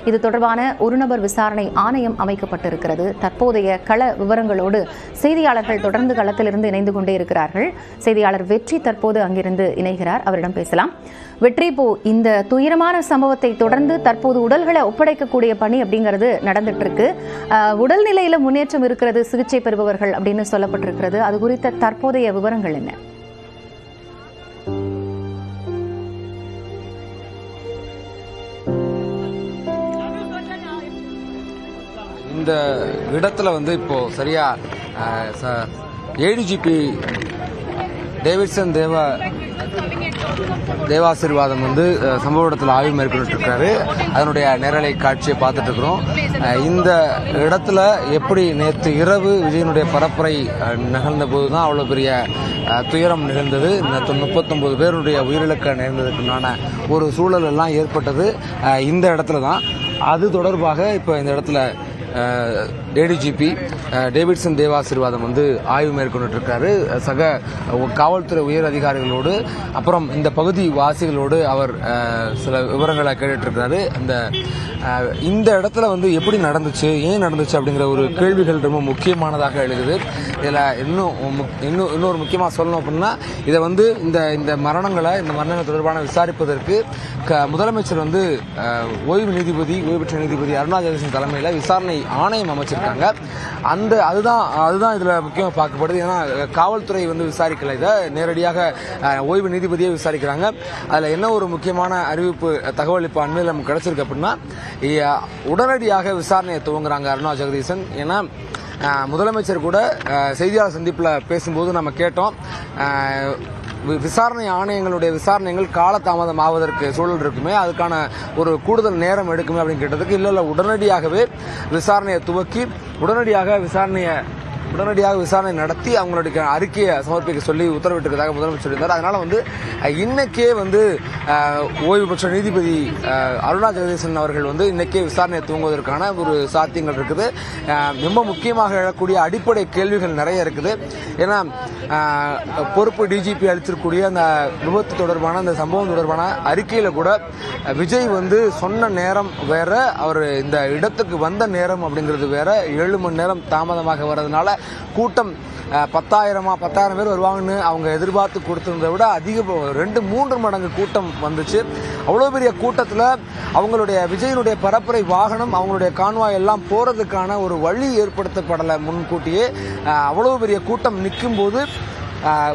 இது தொடர்பான ஒரு நபர் விசாரணை ஆணையம் அமைக்கப்பட்டிருக்கிறது. தற்போதைய கள விவரங்களோடு செய்தியாளர்கள் தொடர்ந்து களத்திலிருந்து இணைந்து கொண்டே இருக்கிறார்கள். செய்தியாளர் வெற்றி தற்போது அங்கிருந்து இணைகிறார். அவரிடம் பேசலாம். வெற்றி, இப்போ இந்த துயரமான சம்பவத்தை தொடர்ந்து தற்போது உடல்களை ஒப்படைக்கக்கூடிய பணி அப்படிங்கிறது நடந்துட்டு இருக்கு. உடல்நிலையில முன்னேற்றம் இருக்கிறது, சிகிச்சை பெறுபவர்கள் அப்படின்னு சொல்லப்பட்டிருக்கிறது. அது குறித்த தற்போதைய விவரங்கள் என்ன? இந்த இடத்துல இப்போ சரியா ஏடிஜிபி டேவிட்சன் தேவாசீர்வாதம் சம்பவ இடத்துல ஆய்வு மேற்கொண்டு இருக்காரு. அதனுடைய நேரலை காட்சியை பார்த்துட்டு இருக்கிறோம். இந்த இடத்துல எப்படி நேற்று இரவு விஜயனுடைய பரப்புரை நிகழ்ந்த போதுதான் அவ்வளவு பெரிய துயரம் நிகழ்ந்தது. 39 பேருடைய உயிரிழக்க நேர்ந்ததுக்குண்டான ஒரு சூழல் எல்லாம் ஏற்பட்டது இந்த இடத்துல தான். அது தொடர்பாக இப்போ இந்த இடத்துல ஏடிஜிபி டேவிட்சன் தேவாசீர்வாதம் ஆய்வு மேற்கொண்டு இருக்காரு. சக காவல்துறை உயர் அதிகாரிகளோடு அப்புறம் இந்த பகுதி வாசிகளோடு அவர் சில விவரங்களை கேட்டுட்டு இருக்காரு. இந்த இடத்துல எப்படி நடந்துச்சு, ஏன் நடந்துச்சு அப்படிங்கிற ஒரு கேள்விகள் ரொம்ப முக்கியமானதாக எழுதுது. இதில் இன்னொரு முக்கியமாக சொல்லணும் அப்படின்னா இதை இந்த மரணங்கள் தொடர்பான விசாரிப்பதற்கு முதலமைச்சர் ஓய்வு பெற்ற நீதிபதி அருணா ஜெகதீசன் தலைமையில் விசாரணை ஆணையம் அமைச்சிருக்காங்க. அதுதான் இதுல முக்கியமா பார்க்கப்படுது. ஏன்னா காவல்துறை விசாரிக்கல, இதை நேரடியாக ஓய்வு நீதிபதியை விசாரிக்கிறாங்க. அதுல என்ன ஒரு முக்கியமான அறிவிப்பு தகவல் இப்ப அண்மையில் நமக்கு கிடைச்சிருக்கு அப்படின்னா, உடனடியாக விசாரணையை துவங்குறாங்க அருணா ஜெகதீசன். ஏன்னா முதலமைச்சர் கூட செய்தியாளர் சந்திப்பில் பேசும்போது நம்ம கேட்டோம், விசாரணை ஆணையங்களுடைய விசாரணைகள் காலதாமதம் ஆவதற்கு சூழல் இருக்குமே, அதுக்கான ஒரு கூடுதல் நேரம் எடுக்குமே அப்படின்னு கேட்டதுக்கு இல்ல உடனடியாகவே விசாரணையை துவக்கி உடனடியாக விசாரணை நடத்தி அவங்களுடைய அறிக்கையை சமர்ப்பிக்க சொல்லி உத்தரவிட்டிருக்கிறதாக முதலமைச்சர் இருந்தார். அதனால இன்னைக்கே ஓய்வு பெற்ற நீதிபதி அருணா ஜெகதீசன் அவர்கள் இன்னைக்கே விசாரணையை துவங்குவதற்கான ஒரு சாத்தியங்கள் இருக்குது. ரொம்ப முக்கியமாக எழக்கூடிய அடிப்படை கேள்விகள் நிறைய இருக்குது. ஏன்னா பொறுப்பு டிஜிபி அளித்திருக்கக்கூடிய அந்த விபத்து தொடர்பான அந்த சம்பவம் தொடர்பான அறிக்கையில கூட விஜய் சொன்ன நேரம் வேற, அவர் இந்த இடத்துக்கு வந்த நேரம் அப்படிங்கிறது வேற. 7 மணி நேரம் தாமதமாக வர்றதுனால கூட்டம் 10,000 பேர் வருவாங்கன்னு அவங்க எதிர்பார்த்து கொடுத்திருந்ததை விட அதிக 2-3 மடங்கு கூட்டம் வந்துச்சு. அவ்வளோ பெரிய கூட்டத்தில் அவங்களுடைய விஜயனுடைய பரப்புரை வாகனம், அவங்களுடைய கான்வாய் எல்லாம் போறதுக்கான ஒரு வழி ஏற்படுத்தப்படலை முன்கூட்டியே. அவ்வளவு பெரிய கூட்டம் நிற்கும் போது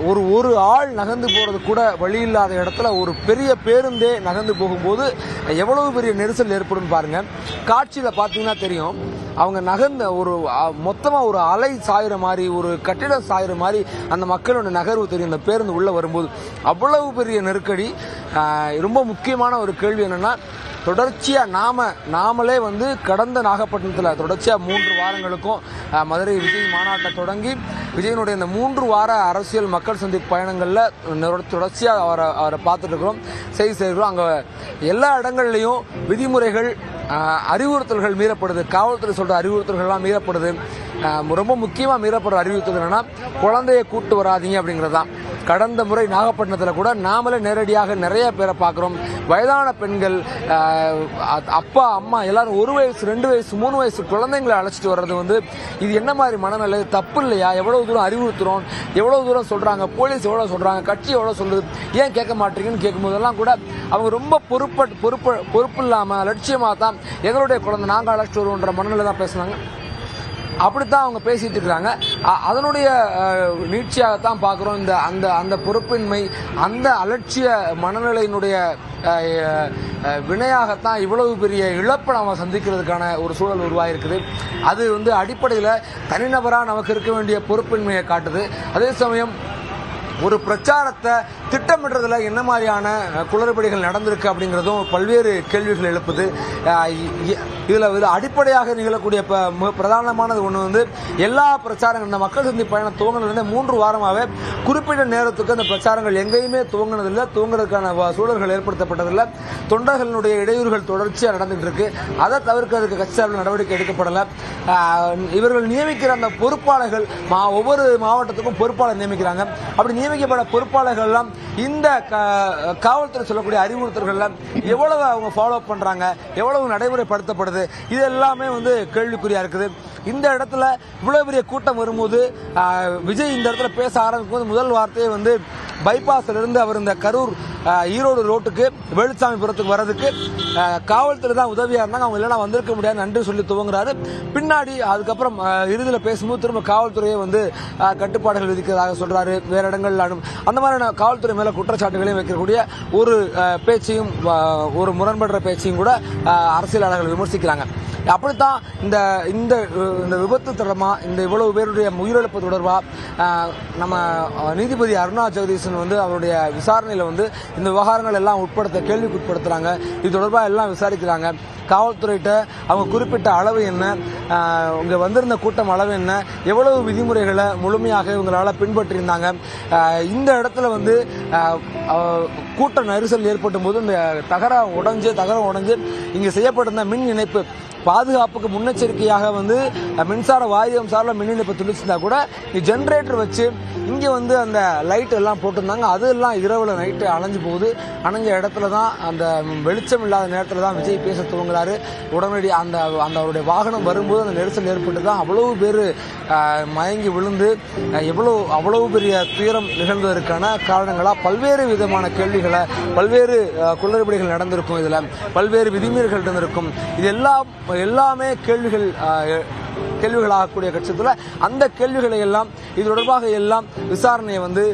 ஒரு ஆள் நகர்ந்து போறது கூட வழி இல்லாத இடத்துல ஒரு பெரிய பேருந்தே நகர்ந்து போகும்போது எவ்வளவு பெரிய நெரிசல் ஏற்படும் பாருங்க. காட்சியில பாத்தீங்கன்னா தெரியும், அவங்க நகர்ந்த மொத்தமா ஒரு அலை சாயிற மாதிரி, ஒரு கட்டிடம் சாயிற மாதிரி அந்த மக்களோட நகர்வு தெரியும். அந்த பேருந்து உள்ள வரும்போது அவ்வளவு பெரிய நெருக்கடி. ரொம்ப முக்கியமான ஒரு கேள்வி என்னன்னா, தொடர்ச்சியா நாமளே கடந்த நாகப்பட்டினத்தில் தொடர்ச்சியா 3 வாரங்களுக்கும் மதுரை விஜய் மாநாட்டை தொடங்கி விஜயனுடைய இந்த 3 வார அரசியல் மக்கள் சந்திப்பு பயணங்கள்ல தொடர்ச்சியா அவரை பார்த்துட்டு இருக்கிறோம், செய்தி செய்கிறோம். அங்க எல்லா இடங்கள்லயும் விதிமுறைகள், அறிவுறுத்தல்கள் மீறப்படுது. காவல்துறை சொல்ற அறிவுறுத்தல்கள்லாம் மீறப்படுது. ரொம்ப முக்கியமா மீறப்படுற அறிவுறுத்தல் என்னன்னா, குழந்தைய கூட்டு வராதீங்க அப்படிங்கறதுதான். கடந்த முறை நாகப்பட்டினத்தில் கூட நாமளே நேரடியாக நிறைய பேரை பார்க்கிறோம். வயதான பெண்கள், அப்பா அம்மா எல்லாரும் 1 வயசு 2 வயசு 3 வயசு குழந்தைங்களை அழைச்சிட்டு வர்றது இது என்ன மாதிரி மனநிலை? தப்பு இல்லையா? எவ்வளவு தூரம் அறிவுறுத்துறோம், எவ்வளவு தூரம் சொல்றாங்க, போலீஸ் எவ்வளவு சொல்றாங்க, கட்சி எவ்வளவு சொல்லுது, ஏன் கேட்க மாட்டீங்கன்னு கேட்கும் போதெல்லாம் கூட அவங்க ரொம்ப பொறுப்பு இல்லாம லட்சியமா தான் எங்களுடைய குழந்தை நாங்கள் அழைச்சிட்டு வருவோன்ற மனநிலை தான் பேசுனாங்க. அப்படித்தான் அவங்க பேசிட்டு இருக்கிறாங்க. அதனுடைய நீட்சியாகத்தான் பார்க்கிறோம். அந்த பொறுப்பின்மை, அந்த அலட்சிய மனநிலையினுடைய வினையாகத்தான் இவ்வளவு பெரிய இழப்பை நாம சந்திக்கிறதுக்கான ஒரு சூழல் உருவாயிருக்குது. அது அடிப்படையில் தனிநபரா நமக்கு இருக்க வேண்டிய பொறுப்பின்மையை காட்டுது. அதே சமயம் ஒரு பிரச்சாரத்தை திட்டமிடுறதுல என்ன மாதிரியான குளறுபடிகள் நடந்திருக்கு அப்படிங்கிறதும் பல்வேறு கேள்விகள் எழுப்புது. இதுல அடிப்படையாக நிகழக்கூடிய பிரதானமானது ஒன்று எல்லா பிரச்சாரங்கள், இந்த மக்கள் சந்தி பயணம் துவங்கினதுல 3 வாரமாகவே குறிப்பிட்ட நேரத்துக்கு அந்த பிரச்சாரங்கள் எங்கேயுமே துவங்கினதில்லை, துவங்குறதுக்கான சூழல்கள் ஏற்படுத்தப்பட்டதில்லை. தொண்டர்களுடைய இடையூறுகள் தொடர்ச்சியாக நடந்துட்டு இருக்கு. அதை தவிர்க்கிறதுக்கு கட்சி சார்பில் நடவடிக்கை எடுக்கப்படலை. இவர்கள் நியமிக்கிற அந்த பொறுப்பாளர்கள் ஒவ்வொரு மாவட்டத்துக்கும் பொறுப்பாளர் நியமிக்கிறாங்க. அப்படி நியமிக்கப்பட்ட பொறுப்பாளர்கள் எல்லாம் இந்த காவல்துறை சொல்லக்கூடிய அறிவுறுத்தல்கள் எவ்வளவு அவங்க ஃபாலோ பண்றாங்க, எவ்வளவு நடைமுறைப்படுத்தப்படுது, இது எல்லாமே கேள்விக்குறியா இருக்குது. இந்த இடத்துல இவ்வளவு பெரிய கூட்டம் வரும்போது விஜய் இந்த இடத்துல பேச ஆரம்பிக்கும் போது முதல் வார்த்தையே பைபாஸ்ல இருந்து அவர் இந்த கரூர் ஈரோடு ரோட்டுக்கு வேலுசாமிபுரத்துக்கு வர்றதுக்கு காவல்துறை தான் உதவியா இருந்தாங்க, அவங்க இல்லைன்னா வந்திருக்க முடியாது நன்றி சொல்லி துவங்குறாரு. பின்னாடி அதுக்கப்புறம் இறுதியில் பேசும்போது திரும்ப காவல்துறையை கட்டுப்பாடுகள் விதிக்கிறதாக சொல்றாரு. வேற இடங்கள்ல அந்த மாதிரியான காவல்துறை மேல குற்றச்சாட்டுகளையும் வைக்கக்கூடிய ஒரு பேச்சையும் ஒரு முரண்படுற பேச்சையும் கூட அரசியலாளர்கள் விமர்சிக்கிறாங்க. அப்படித்தான் இந்த விபத்து தொடர்பா இந்த இவ்வளவு பேருடைய உயிரிழப்பு தொடர்பா நம்ம நீதிபதி அருணா ஜெகதீசன் அவருடைய விசாரணையில இந்த விவகாரங்கள் எல்லாம் கேள்விக்கு உட்படுத்துறாங்க. இது தொடர்பாக எல்லாம் விசாரிக்கிறாங்க. காவல்துறையிட்ட அவங்க குறிப்பிட்ட அளவு என்ன, இங்க வந்திருந்த கூட்டம் அளவு என்ன, எவ்வளவு விதிமுறைகளை முழுமையாக இவங்களால பின்பற்றியிருந்தாங்க, இந்த இடத்துல கூட்ட நெரிசல் ஏற்படும் போது இந்த தகரம் உடைஞ்சு இங்க செய்யப்பட்டிருந்த மின் இணைப்பு பாதுகாப்புக்கு முன்னெச்சரிக்கையாக மின்சார வாரியம் சார்பில் மின் இணைப்பு துண்டிச்சிருந்தா கூட ஜெனரேட்டர் வச்சு இங்க அந்த லைட் எல்லாம் போட்டிருந்தாங்க. அதெல்லாம் இரவுல நைட்டு அணைஞ்சு போகுது. அணைஞ்ச இடத்துல தான் அந்த வெளிச்சம் இல்லாத நேரத்தில் தான் விஜய் பேச துவங்குறாரு. உடனடி அந்த அவருடைய வாகனம் வரும்போது அந்த நெரிசல் ஏற்பட்டு தான் அவ்வளவு பேர் மயங்கி விழுந்து அவ்வளவு பெரிய துயரம் நிகழ்ந்ததற்கான காரணங்களா பல்வேறு விதமான கேள்விகளை, பல்வேறு குளறுபடிகள் நடந்திருக்கும், இதுல பல்வேறு விதிமீறல்கள் நடந்திருக்கும். இது எல்லாமே கேள்விகளாகக்கூடிய கட்சத்தில் அந்த கேள்விகளை எல்லாம் இது தொடர்பாக எல்லாம் விசாரணையை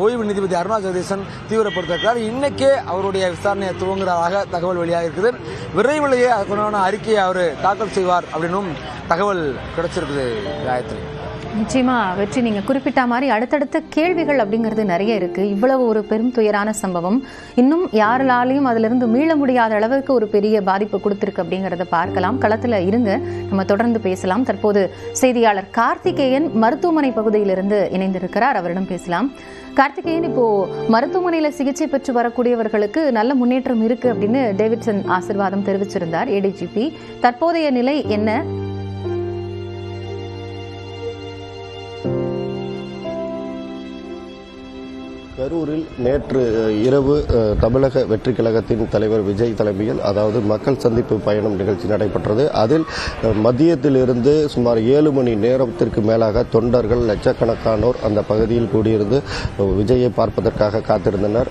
ஓய்வு நீதிபதி அருணா ஜெகதீசன் தீவிரப்படுத்திருக்கிறார். இன்னைக்கே அவருடைய விசாரணையை துவங்குறதாக தகவல் வெளியாக இருக்குது. விரைவிலேயே அதுக்கான அறிக்கையை அவர் தாக்கல் செய்வார் அப்படின்னும் தகவல் கிடைச்சிருக்குது. காயத்ரி, நிச்சயமா வெற்றி, நீங்க குறிப்பிட்ட மாதிரி அடுத்தடுத்த கேள்விகள் அப்படிங்கிறது நிறைய இருக்கு. இவ்வளவு ஒரு பெரும் துயரான சம்பவம் இன்னும் யாராலையும் அதுல இருந்து மீள முடியாத அளவுக்கு ஒரு பெரிய பாதிப்பு கொடுத்திருக்கு அப்படிங்கறத பார்க்கலாம். களத்துல இருங்க, நம்ம தொடர்ந்து பேசலாம். தற்போது செய்தியாளர் கார்த்திகேயன் மருத்துவமனை பகுதியிலிருந்து இணைந்திருக்கிறார், அவரிடம் பேசலாம். கார்த்திகேயன், இப்போ மருத்துவமனையில சிகிச்சை பெற்று வரக்கூடியவர்களுக்கு நல்ல முன்னேற்றம் இருக்கு அப்படின்னு டேவிட்சன் ஆசீர்வாதம் தெரிவிச்சிருந்தார் ஏடிஜிபி. தற்போதைய நிலை என்ன? கரூரில் நேற்று இரவு தமிழக வெற்றிக் கழகத்தின் தலைவர் விஜய் தலைமையில் அதாவது மக்கள் சந்திப்பு பயணம் நிகழ்ச்சி நடைபெற்றது. அதில் மதியத்திலிருந்து சுமார் 7 மணி நேரத்திற்கு மேலாக தொண்டர்கள் லட்சக்கணக்கானோர் அந்த பகுதியில் கூடியிருந்து விஜயை பார்ப்பதற்காக காத்திருந்தனர்.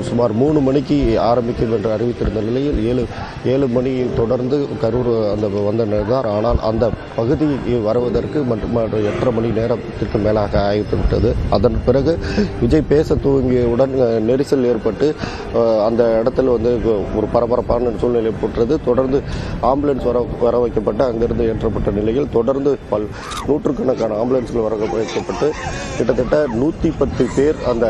சுமார் 3 மணிக்கு ஆரம்பிக்கும் என்று அறிவித்திருந்த நிலையில் 7 மணி தொடர்ந்து கரூர் வந்தனர். ஆனால் அந்த பகுதி வருவதற்கு மற்றும் 8:30 மணி நேரத்திற்கு மேலாக ஆகிவிட்டது. அதன் பிறகு விஜய் பேச துவங்கியவுடன் நெரிசல் ஏற்பட்டு அந்த இடத்துல ஒரு பரபரப்பான சூழ்நிலை ஏற்பட்டது. தொடர்ந்து ஆம்புலன்ஸ் வர வைக்கப்பட்டு அங்கிருந்து ஏற்றப்பட்ட நிலையில் தொடர்ந்து நூற்றுக்கணக்கான ஆம்புலன்ஸ்கள் வர வைக்கப்பட்டு கிட்டத்தட்ட 110 பேர் அந்த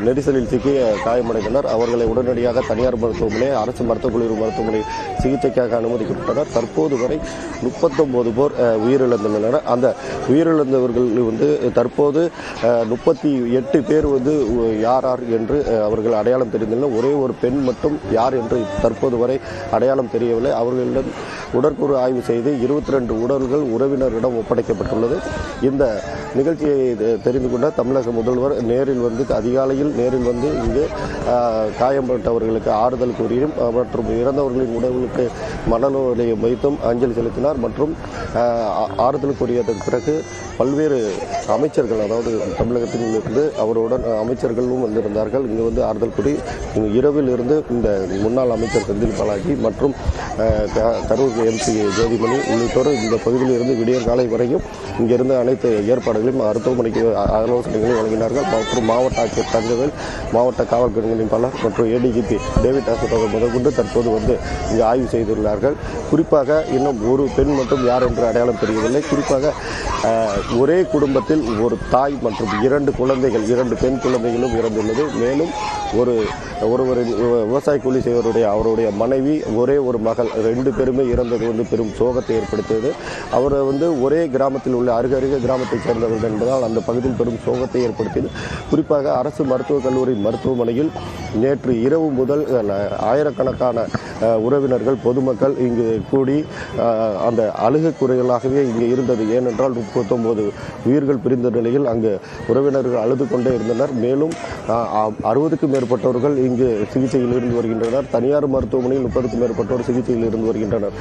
நெரிசலில் சிக்கிய காயமடைந்தனர். அவர்களை உடனடியாக தனியார் மருத்துவமனை, அரசு மருத்துவக் கல்லூரி மருத்துவமனை சிகிச்சைக்காக அனுமதிக்கப்பட்டனர். தற்போது வரை 39 பேர் உயிரிழந்துள்ளனர். அந்த உயிரிழந்தவர்கள் தற்போது 38 பேர் யார் என்று அவர்கள் அடையாளம் தெரிந்துள்ளனர். ஒரே ஒரு பெண் மட்டும் யார் என்று தற்போது வரை அடையாளம் தெரியவில்லை. அவர்களிடம் உடற்கூறு ஆய்வு செய்து 22 உடல்கள் உறவினரிடம் ஒப்படைக்கப்பட்டுள்ளது. இந்த நிகழ்ச்சியை தெரிந்து கொண்ட தமிழக முதல்வர் அதிகாலையில் நேரில் இங்கு காயம்பட்டவர்களுக்கு ஆறுதல் கூறியும் மற்றும் இறந்தவர்களின் உடல்களுக்கு மணல் நிலையம் வைத்தும் அஞ்சலி செலுத்தினார். மற்றும் ஆறுதல் கூறியதற்கு பிறகு பல்வேறு அமைச்சர்கள், அதாவது தமிழகத்தில் இருந்து அவருடன் அமைச்சர்களும் வந்திருந்தார்கள். இங்கு ஆறுதல் கூறி இரவில் இருந்து இந்த முன்னாள் அமைச்சர் செந்தில் பாலாஜி மற்றும் கரூர் எம்பி ஜோதிமணி உள்ளிட்டோர் இந்த பகுதியில் இருந்து விடியற் காலை வரையும் இங்கிருந்து அனைத்து ஏற்பாடுகளையும் மருத்துவமனைக்கு ஆலோசனைகளையும் வழங்கினார்கள். மற்றும் மாவட்ட ஆட்சியர் தங்கவேல், மாவட்ட காவல் கண்காணிப்பாளர் மற்றும் ஏடிஜிபி டேவிட் ஆசீர்வாதம் முதற்கொண்டு தற்போது இங்கு ஆய்வு செய்துள்ளார்கள். குறிப்பாக இன்னும் ஒரு பெண் மட்டும் யார் என்று அடையாளம் தெரியவில்லை. குறிப்பாக ஒரே குடும்பத்தில் ஒரு தாய் மற்றும் 2 குழந்தைகள், 2 பெண் குழந்தைகளும் இறந்துள்ளது. மேலும் ஒருவரின் விவசாய கூலி செய்வருடைய அவருடைய மனைவி, ஒரே ஒரு மகள், 2 பேருமே இறந்தது வந்து பெரும் சோகத்தை ஏற்படுத்தியது. அவர் வந்து ஒரே கிராமத்தில் உள்ள அருகருகே கிராமத்தைச் சேர்ந்தவர்கள் என்பதால் அந்த பகுதியில் பெரும் சோகத்தை ஏற்படுத்தியது. குறிப்பாக அரசு மருத்துவக் கல்லூரி மருத்துவமனையில் நேற்று இரவு முதல் ஆயிரக்கணக்கான உறவினர்கள், பொதுமக்கள் இங்கு கூடி அந்த அழுகை குறைகளாகவே இங்கே இருந்தது. ஏனென்றால் 39 உயிர்கள் பிரிந்த நிலையில் அங்கு உறவினர்கள் அழுது கொண்டே இருந்தனர். மேலும் 60க்கும் மேற்பட்டவர்கள் இங்கு சிகிச்சையில் இருந்து வருகின்றனர். தனியார் மருத்துவமனையில் 30க்கும் மேற்பட்டோர் சிகிச்சையில் இருந்து வருகின்றனர்.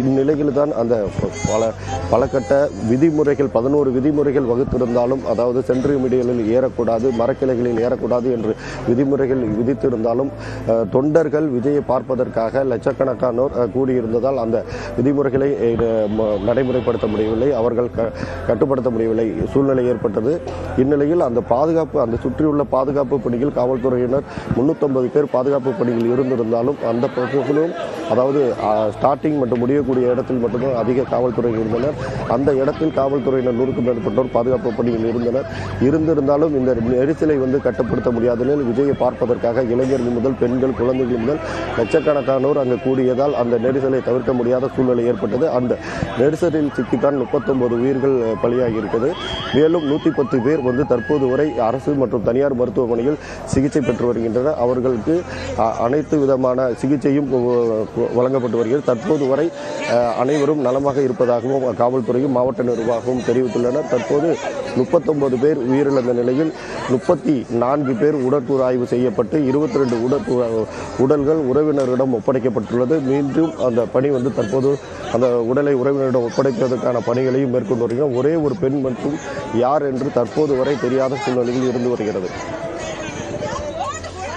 இந்நிலையில் தான் அந்த பல கட்ட விதிமுறைகள் 11 விதிமுறைகள் வகுத்திருந்தாலும், அதாவது சென்ட்ரி மீடியலில் ஏறக்கூடாது, மரக்கிளைகளில் ஏறக்கூடாது என்று விதிமுறைகள் விதித்திருந்தாலும் தொண்டர்கள் விஜயை பார்ப்பதற்காக லட்சக்கணக்கானோர் கூடியிருந்ததால் அந்த விதிமுறைகளை நடைமுறைப்படுத்த முடியவில்லை, அவர்கள் கட்டுப்படுத்த முடியவில்லை சூழ்நிலை ஏற்பட்டது. இந்நிலையில் அந்த சுற்றியுள்ள பாதுகாப்பு பணியில் காவல்துறையினர் 350 பேர் பாதுகாப்பு பணியில் இருந்திருந்தாலும் அந்த பகுதியிலும், அதாவது ஸ்டார்டிங் மற்றும் முடியக்கூடிய இடத்தில் மட்டும்தான் அதிக காவல்துறை இருந்தனர். அந்த இடத்தில் காவல்துறையினர் 100க்கும் மேற்பட்டோர் பாதுகாப்பு பணியில் இருந்திருந்தாலும் இந்த நெரிசலை வந்து கட்டுப்படுத்த முடியாத நிலையில் விஜயை பார்ப்பதற்காக இளைஞர்கள் முதல் பெண்கள், குழந்தைகள் முதல் லட்சக்கணக்கானோர் அங்கு கூடியதால் அந்த நெரிசலை தவிர்க்க முடியாத சூழ்நிலை ஏற்பட்டது. அந்த நெரிசலில் சிக்கித்தான் 39 உயிர்கள் பலியாகி இருக்கிறது. மேலும் 110 பேர் வந்து தற்போது வரை அரசு மற்றும் தனியார் மருத்துவமனையில் சிகிச்சை பெற்று வருகின்றனர். அவர்களுக்கு அனைத்து விதமான சிகிச்சையும் வழங்கப்பட்டு வருகிறது. தற்போது வரை அனைவரும் நலமாக இருப்பதாகவும் காவல்துறையும் மாவட்ட நிர்வாகமும் தெரிவித்துள்ளனர். தற்போது 39 பேர் உயிரிழந்த நிலையில் 34 பேர் உடற்கூறு ஆய்வு செய்யப்பட்டு 22 உடல்கள் உறவினரிடம் ஒப்படைக்கப்பட்டுள்ளது. மீண்டும் அந்த பணி வந்து தற்போது அந்த உடலை உறவினரிடம் ஒப்படைப்பதற்கான பணிகளையும் மேற்கொண்டு வருகிறோம். ஒரே ஒரு பெண் மற்றும் யார் என்று தற்போது வரை தெரியாத சூழ்நிலையில் இருந்து வருகிறது.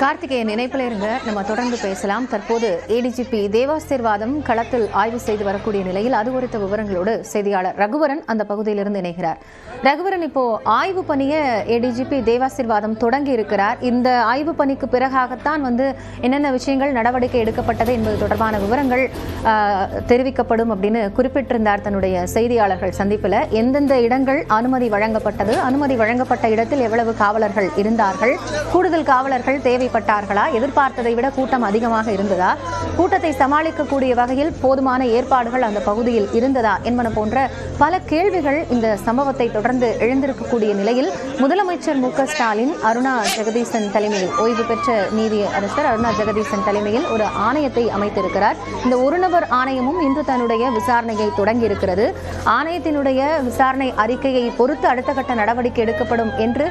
கார்த்திகேயன் இணைப்பில் இருங்க, நம்ம தொடர்ந்து பேசலாம். தற்போது ஏடிஜிபி தேவாசீர்வாதம் களத்தில் ஆய்வு செய்து வரக்கூடிய நிலையில் அது குறித்த விவரங்களோடு செய்தியாளர் ரகுவரன் அந்த பகுதியிலிருந்து இணைகிறார். ரகுவரன், இப்போ ஆய்வு பணியை ஏடிஜிபி தேவாசீர்வாதம் தொடங்கி இருக்கிறார். இந்த ஆய்வு பணிக்கு பிறகாகத்தான் வந்து என்னென்ன விஷயங்கள் நடவடிக்கை எடுக்கப்பட்டது என்பது தொடர்பான விவரங்கள் தெரிவிக்கப்படும் அப்படின்னு குறிப்பிட்டிருந்தார் தன்னுடைய செய்தியாளர்கள் சந்திப்பில். எந்தெந்த இடங்கள் அனுமதி வழங்கப்பட்டது, அனுமதி வழங்கப்பட்ட இடத்தில் எவ்வளவு காவலர்கள் இருந்தார்கள், கூடுதல் காவலர்கள் தேவைப்பட்டார்களா, எதிர்பார்த்ததை விட கூட்டம் அதிகமாக இருந்ததா, கூட்டத்தை சமாளிக்கக்கூடிய வகையில் போதுமான ஏற்பாடுகள் அந்த பகுதியில் இருந்ததா என்பன போன்ற பல கேள்விகள் இந்த சம்பவத்தை தொடர்ந்து எழுந்திருக்கக்கூடிய நிலையில் முதலமைச்சர் மு.க. ஸ்டாலின் அருணா ஜெகதீசன் தலைமையில், ஓய்வு பெற்ற நீதி அரசர் அருணா ஜெகதீசன் தலைமையில் ஒரு ஆணையத்தை அமைத்திருக்கிறார். இந்த ஒரு நபர் ஆணையமும் இன்று தன்னுடைய விசாரணையை தொடங்கி இருக்கிறது. ஆணையத்தினுடைய விசாரணை அறிக்கையை பொறுத்து அடுத்த கட்ட நடவடிக்கை எடுக்கப்படும் என்று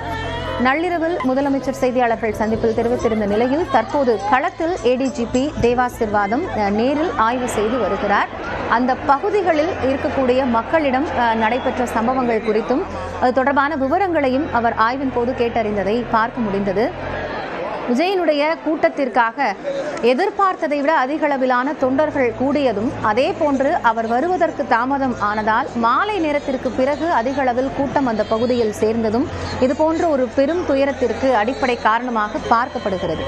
நள்ளிரவில் முதலமைச்சர் செய்தியாளர்கள் சந்திப்பில் தெரிவித்திருந்த நிலையில் தற்போது களத்தில் ஏடிஜிபி தேவாசீர்வாதம் நேரில் ஆய்வு செய்து வருகிறார். அந்த பகுதிகளில் இருக்கக்கூடிய மக்களிடம் நடைபெற்ற சம்பவங்கள் குறித்தும் அது தொடர்பான விவரங்களையும் அவர் ஆய்வின் போது கேட்டறிந்ததை பார்க்க முடிந்தது. விஜயனுடைய கூட்டத்திற்காக எதிர்பார்த்ததை விட அதிக அளவிலான தொண்டர்கள் கூடியதும், அதே போன்று அவர் வருவதற்கு தாமதம் ஆனதால் மாலை நேரத்திற்கு பிறகு அதிக அளவில் கூட்டம் அந்த பகுதியில் சேர்ந்ததும் இதுபோன்ற ஒரு பெரும் துயரத்திற்கு அடிப்படை காரணமாக பார்க்கப்படுகிறது.